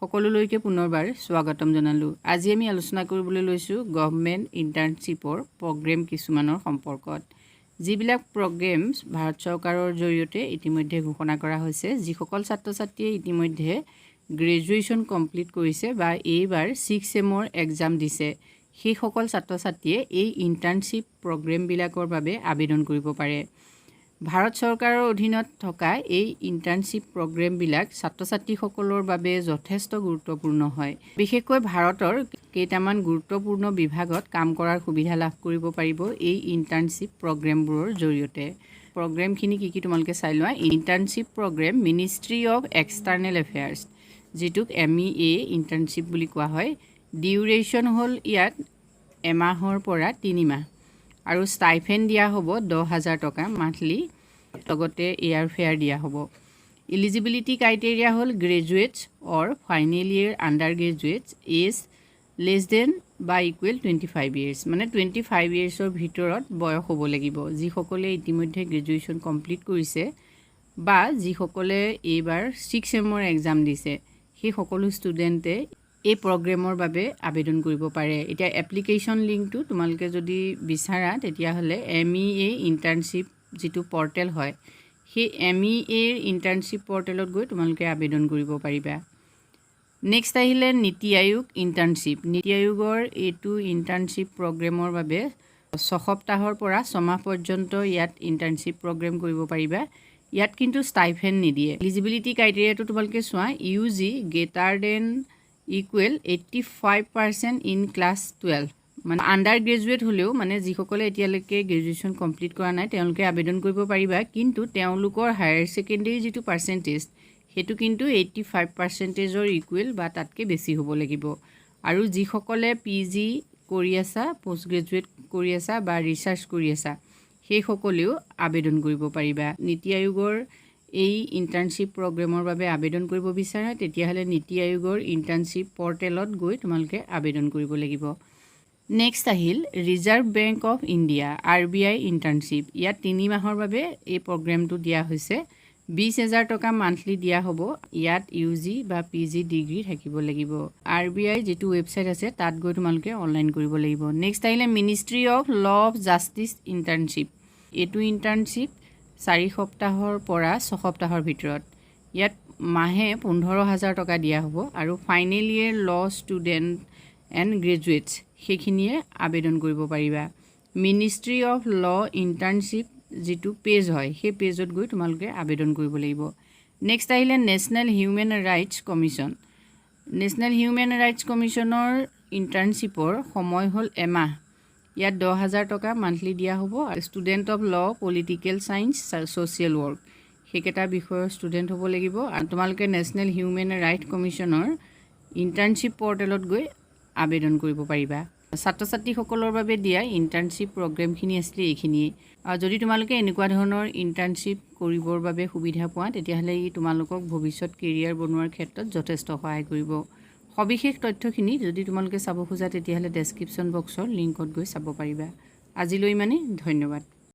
সকলোলৈকে পুনৰবাৰ স্বাগতম জনালোঁ। আজি আমি আলোচনা কৰিবলৈ লৈছোঁ গভৰ্ণমেণ্ট ইণ্টাৰ্ণশ্বিপৰ প্ৰগ্ৰেম কিছুমানৰ সম্পৰ্কত। যিবিলাক প্ৰগ্ৰেমছ ভাৰত চৰকাৰৰ জৰিয়তে ইতিমধ্যে ঘোষণা কৰা হৈছে, যিসকল ছাত্ৰ ছাত্ৰীয়ে ইতিমধ্যে গ্ৰেজুৱেশ্যন কমপ্লিট কৰিছে বা এইবাৰ 6 ছেমৰ এক্সাম দিছে, সেইসকল ছাত্ৰ ছাত্ৰীয়ে এই ইণ্টাৰ্ণশ্বিপ প্ৰগ্ৰেমবিলাকৰ বাবে আবেদন কৰিব পাৰে। ভাৰত চৰকাৰৰ অধীনত থকা এই ইণ্টাৰ্ণশ্বিপ প্ৰগ্ৰেমবিলাক ছাত্ৰ ছাত্ৰীসকলৰ বাবে যথেষ্ট গুৰুত্বপূৰ্ণ হয়। বিশেষকৈ ভাৰতৰ কেইটামান গুৰুত্বপূৰ্ণ বিভাগত কাম কৰাৰ সুবিধা লাভ কৰিব পাৰিব এই ইণ্টাৰ্ণশ্বিপ প্ৰগ্ৰেমবোৰৰ জৰিয়তে। প্ৰগ্ৰেমখিনি কি তোমালোকে চাই লোৱা। Internship programme ministry of external affairs, যিটোক MEA ইণ্টাৰ্ণশ্বিপ বুলি কোৱা হয়। ডিউৰেশ্যন হ'ল ইয়াত এমাহৰ পৰা 3 মাহ আৰু ষ্টাইফেণ্ড দিয়া হ'ব 10,000 টকা মান্থলি, লগতে এয়াৰ ফেয়াৰ দিয়া হ'ব। ইলিজিবিলিটি ক্ৰাইটেৰিয়া হ'ল গ্ৰেজুৱেটছ অৰ final year under গ্ৰেজুৱেটছ as less than বা ইকুৱেল 25 ইয়াৰ্ছ, মানে 25 ইয়াৰ্ছৰ ভিতৰত বয়স হ'ব লাগিব। যিসকলে ইতিমধ্যে গ্ৰেজুৱেশ্যন কমপ্লিট কৰিছে বা যিসকলে এইবাৰ 6 ছেমৰ এক্সাম দিছে, সেই সকলো ষ্টুডেণ্টে এই প্ৰগ্ৰেমৰ বাবে আবেদন কৰিব পাৰে। এতিয়া এপ্লিকেশ্যন লিংকটো তোমালোকে যদি বিচাৰা তেতিয়াহ'লে MEA ইণ্টাৰ্ণশ্বিপ যিটো পৰ্টেল হয়, সেই MEA ইণ্টাৰ্ণশ্বিপ পৰ্টেলত গৈ তোমালোকে আবেদন কৰিব পাৰিবা। নেক্সট আহিলে নীতি আয়োগ ইণ্টাৰ্ণশ্বিপ। নীতি আয়োগৰ এইটো ইণ্টাৰ্ণশ্বিপ প্ৰগ্ৰেমৰ বাবে 6 সপ্তাহৰ পৰা 6 মাহ পৰ্যন্ত ইয়াত ইণ্টাৰ্ণশ্বিপ প্ৰগ্ৰেম কৰিব পাৰিবা। ইয়াত কিন্তু ষ্টাইফেণ্ড নিদিয়ে। এলিজিবিলিটি ক্ৰাইটেৰিয়াটো তোমালোকে চোৱা। UG greater than equal 85% in class 12, মানে আণ্ডাৰ গ্ৰেজুৱেট হ'লেও, মানে যিসকলে এতিয়ালৈকে গ্ৰেজুৱেশ্যন কমপ্লিট কৰা নাই তেওঁলোকে আবেদন কৰিব পাৰিবা, কিন্তু তেওঁলোকৰ হায়াৰ ছেকেণ্ডেৰী যিটো পাৰ্চেণ্টেজ সেইটো কিন্তু 85%ৰ ইকুৱেল বা তাতকৈ বেছি হ'ব লাগিব। আৰু যিসকলে PG কৰি আছা, পষ্ট গ্ৰেজুৱেট কৰি আছা বা ৰিচাৰ্চ কৰি আছা, সেইসকলেও আবেদন কৰিব পাৰিবা। নীতি আয়োগৰ এই ইণ্টাৰ্ণশ্বিপ প্ৰগ্ৰেমৰ বাবে আবেদন কৰিব বিচাৰা তেতিয়াহ'লে নীতি আয়োগৰ ইণ্টাৰ্ণশ্বিপ পৰ্টেলত গৈ তোমালোকে আবেদন কৰিব লাগিব। নেক্সট আহিল reserve bank of India RBI internship. ইয়াত 3 মাহৰ বাবে এই প্ৰগ্ৰেমটো দিয়া হৈছে। 20,000 টকা মান্থলি দিয়া হ'ব। ইয়াত UG বা PG ডিগ্ৰী থাকিব লাগিব। RBI যিটো ৱেবছাইট আছে তাত গৈ তোমালোকে অনলাইন কৰিব লাগিব। নেক্সট আহিলে ministry of law of justice internship. এইটো ইণ্টাৰ্ণশ্বিপ 4 সপ্তাহৰ পৰা 6 সপ্তাহৰ ভিতৰত। ইয়াত মাহে 15,000 টকা দিয়া হ'ব আৰু ফাইনেল ইয়েৰ ল ষ্টুডেণ্ট এণ্ড গ্ৰেজুৱেটছ সেইখিনিয়ে আবেদন কৰিব পাৰিবা। মিনিষ্ট্ৰী অফ ল ইণ্টাৰ্ণশ্বিপ যিটো পেজ হয়, সেই পেজত গৈ তোমালোকে আবেদন কৰিব লাগিব। নেক্সট আহিলে national human rights commission. National human rights কমিশ্যনৰ ইণ্টাৰ্ণশ্বিপৰ সময় হ'ল এমাহ। ইয়াত 10,000 টকা মান্থলি দিয়া হ'ব। Student of law, political science, social work সেইকেইটা বিষয়ৰ ষ্টুডেণ্ট হ'ব লাগিব। আৰু তোমালোকে নেশ্যনেল হিউমেন ৰাইটছ কমিশ্যনৰ ইণ্টাৰ্ণশ্বিপ পৰ্টেলত গৈ আবেদন কৰিব পাৰিবা। ছাত্ৰ ছাত্ৰীসকলৰ বাবে দিয়া ইণ্টাৰ্ণশ্বিপ প্ৰগ্ৰেমখিনি আছিলে এইখিনিয়ে। আৰু যদি তোমালোকে এনেকুৱা ধৰণৰ ইণ্টাৰ্ণশ্বিপ কৰিবৰ বাবে সুবিধা পোৱা তেতিয়াহ'লে ই তোমালোকক ভৱিষ্যত কেৰিয়াৰ বনোৱাৰ ক্ষেত্ৰত যথেষ্ট সহায় কৰিব। সবিশেষ তথ্যখিনি যদি তোমালোকে চাব খোজা তেতিয়াহ'লে ডেছক্ৰিপশ্যন বক্সৰ লিংকত গৈ চাব পাৰিবা। আজিলৈ ইমানেই, ধন্যবাদ।